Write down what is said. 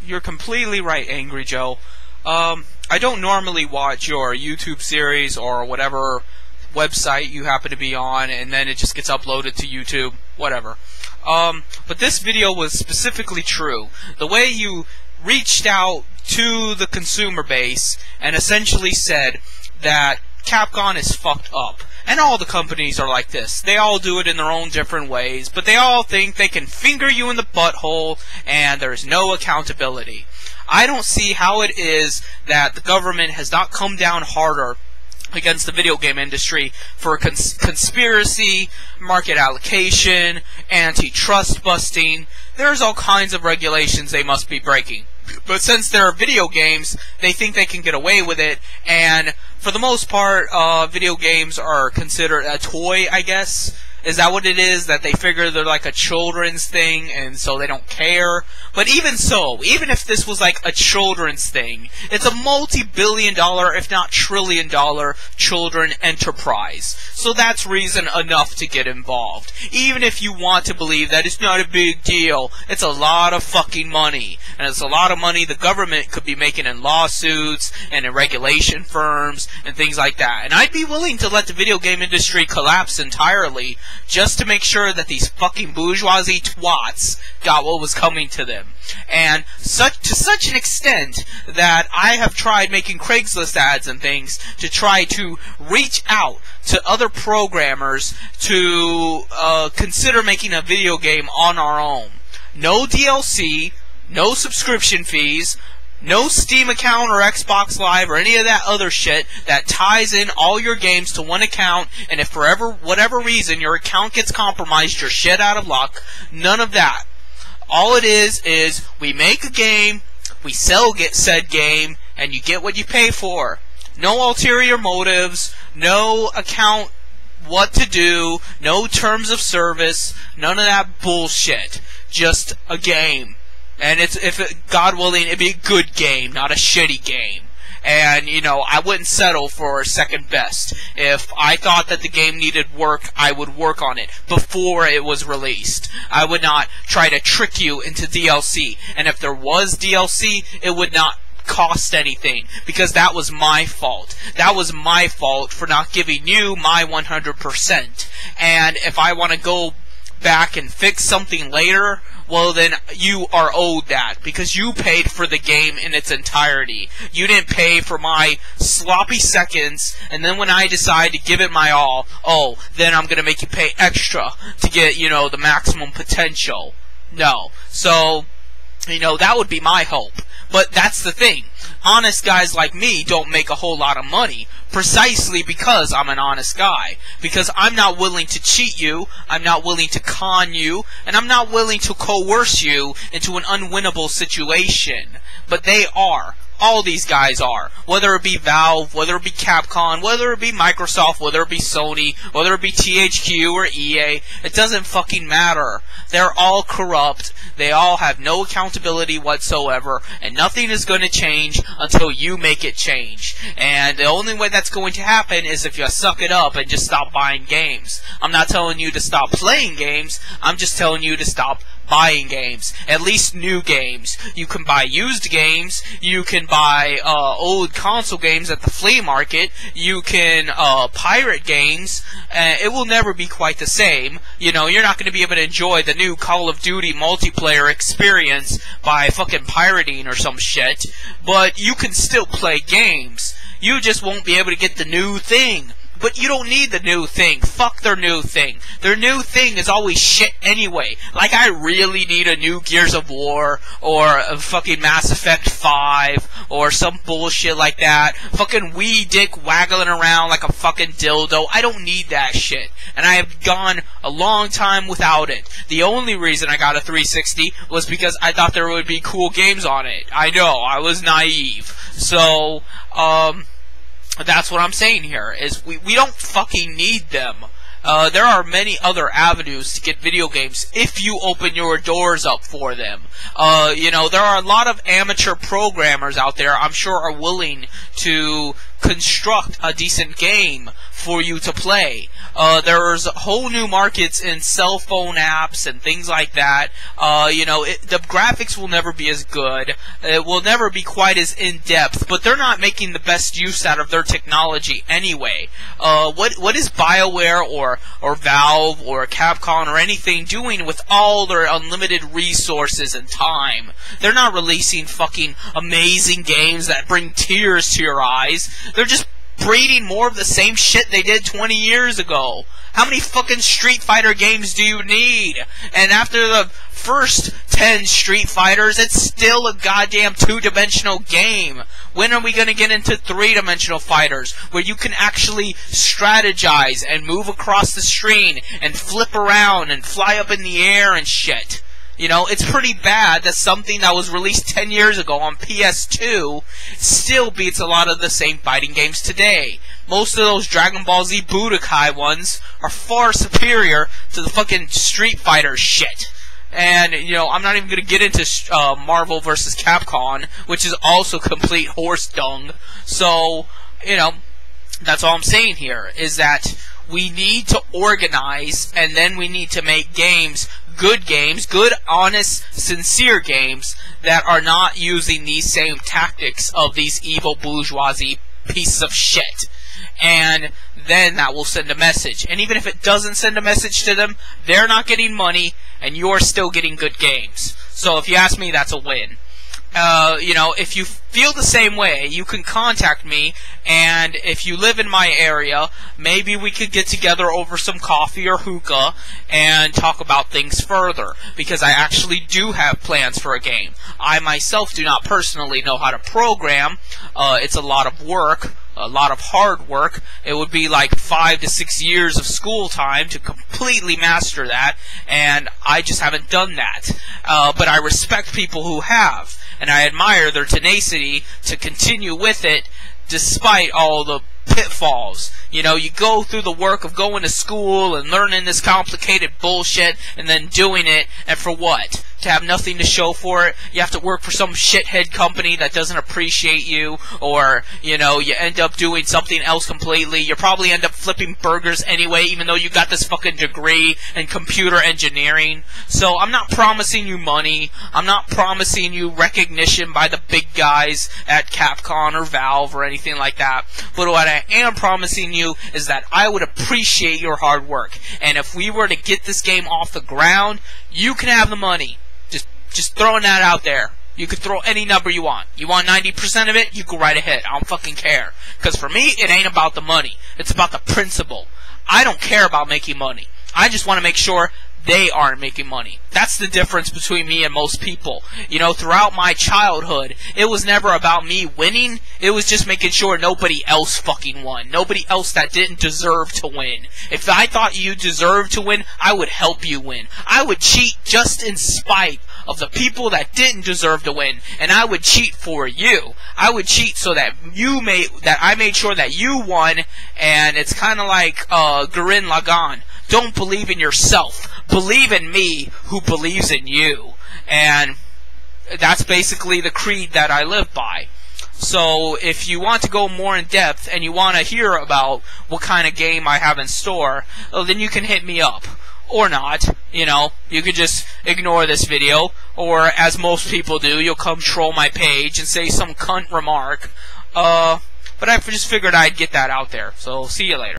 You're completely right, Angry Joe. I don't normally watch your YouTube series or whatever website you happen to be on, and then it just gets uploaded to YouTube, whatever. But this video was specifically true. The way you reached out to the consumer base and essentially said that Capcom is fucked up. And all the companies are like this. They all do it in their own different ways, but they all think they can finger you in the butthole and there's no accountability. I don't see how it is that the government has not come down harder against the video game industry for conspiracy, market allocation, antitrust busting. There's all kinds of regulations they must be breaking. But since they're video games, they think they can get away with it, and for the most part, video games are considered a toy, I guess. Is that what it is? That they figure they're like a children's thing, and so they don't care? But even so, even if this was like a children's thing, it's a multi-billion-dollar, if not trillion-dollar, children enterprise. So that's reason enough to get involved. Even if you want to believe that it's not a big deal, it's a lot of fucking money. And it's a lot of money the government could be making in lawsuits, and in regulation firms, and things like that. And I'd be willing to let the video game industry collapse entirely, just to make sure that these fucking bourgeoisie twats got what was coming to them. And to such an extent that I have tried making Craigslist ads and things to try to reach out to other programmers to consider making a video game on our own. No DLC, no subscription fees, no Steam account or Xbox Live or any of that other shit that ties in all your games to one account, and if for whatever reason your account gets compromised, you're shit out of luck. None of that. All it is we make a game, we sell said game, and you get what you pay for. No ulterior motives, no account what to do, no terms of service, none of that bullshit. Just a game. And God willing, it'd be a good game, not a shitty game. And, you know, I wouldn't settle for second best. If I thought that the game needed work, I would work on it before it was released. I would not try to trick you into DLC. And if there was DLC, it would not cost anything, because that was my fault. That was my fault for not giving you my 100%. And if I want to go back and fix something later, well then you are owed that, because you paid for the game in its entirety. You didn't pay for my sloppy seconds, and then when I decide to give it my all, oh, then I'm gonna make you pay extra to get, you know, the maximum potential. No. So, you know, that would be my hope. But that's the thing. Honest guys like me don't make a whole lot of money, precisely because I'm an honest guy. Because I'm not willing to cheat you, I'm not willing to con you, and I'm not willing to coerce you into an unwinnable situation. But they are. All these guys are. Whether it be Valve, whether it be Capcom, whether it be Microsoft, whether it be Sony, whether it be THQ or EA, it doesn't fucking matter. They're all corrupt, they all have no accountability whatsoever, and nothing is going to change until you make it change. And the only way that's going to happen is if you suck it up and just stop buying games. I'm not telling you to stop playing games, I'm just telling you to stop buying games. At least new games. You can buy used games, you can buy old console games at the flea market, you can pirate games. It will never be quite the same. You know, you're not going to be able to enjoy the new Call of Duty multiplayer experience by fucking pirating or some shit, but you can still play games. You just won't be able to get the new thing. But you don't need the new thing. Fuck their new thing. Their new thing is always shit anyway. Like, I really need a new Gears of War, or a fucking Mass Effect 5, or some bullshit like that. Fucking wee dick waggling around like a fucking dildo. I don't need that shit. And I have gone a long time without it. The only reason I got a 360 was because I thought there would be cool games on it. I know, I was naive. So, that's what I'm saying here, is we don't fucking need them. There are many other avenues to get video games if you open your doors up for them. You know, there are a lot of amateur programmers out there, I'm sure, are willing to construct a decent game for you to play. There's whole new markets in cell phone apps and things like that. The graphics will never be as good. It will never be quite as in-depth, but they're not making the best use out of their technology anyway. What is BioWare or Valve or Capcom or anything doing with all their unlimited resources and time? They're not releasing fucking amazing games that bring tears to your eyes. They're just breeding more of the same shit they did 20 years ago. How many fucking Street Fighter games do you need? And after the first 10 Street Fighters, it's still a goddamn two-dimensional game. When are we going to get into three-dimensional fighters, where you can actually strategize and move across the screen and flip around and fly up in the air and shit? It's pretty bad that something that was released 10 years ago on PS2 still beats a lot of the same fighting games today. Most of those Dragon Ball Z Budokai ones are far superior to the fucking Street Fighter shit. And, I'm not even going to get into Marvel vs. Capcom, which is also complete horse dung. So, that's all I'm saying here, is that we need to organize, and then we need to make games, good, honest, sincere games that are not using these same tactics of these evil bourgeoisie pieces of shit. And then that will send a message. And even if it doesn't send a message to them, they're not getting money, and you're still getting good games. So if you ask me, that's a win. If you feel the same way, you can contact me, and if you live in my area, maybe we could get together over some coffee or hookah and talk about things further, because I actually do have plans for a game. I myself do not personally know how to program. It's a lot of work. A lot of hard work. It would be like 5 to 6 years of school time to completely master that, and I just haven't done that. But I respect people who have, and I admire their tenacity to continue with it despite all the pitfalls. You go through the work of going to school and learning this complicated bullshit and then doing it, and for what? To have nothing to show for it? You have to work for some shithead company that doesn't appreciate you, or, you end up doing something else completely. You probably end up flipping burgers anyway, even though you got this fucking degree in computer engineering. So I'm not promising you money. I'm not promising you recognition by the big guys at Capcom or Valve or anything like that. But what I am promising you is that I would appreciate your hard work. And if we were to get this game off the ground, you can have the money. Just throwing that out there. You could throw any number you want. You want 90% of it? You go right ahead. I don't fucking care. Because for me, it ain't about the money. It's about the principle. I don't care about making money. I just want to make sure they aren't making money. That's the difference between me and most people. Throughout my childhood, it was never about me winning. It was just making sure nobody else fucking won. Nobody else that didn't deserve to win. If I thought you deserved to win, I would help you win. I would cheat just in spite of the people that didn't deserve to win, and I would cheat for you. I would cheat so that I made sure that you won, and it's kind of like Gurren Lagann. Don't believe in yourself. Believe in me who believes in you. And that's basically the creed that I live by. So if you want to go more in depth and you want to hear about what kind of game I have in store, then you can hit me up. Or not, you could just ignore this video, or as most people do, you'll come troll my page and say some cunt remark. But I just figured I'd get that out there. So see you later.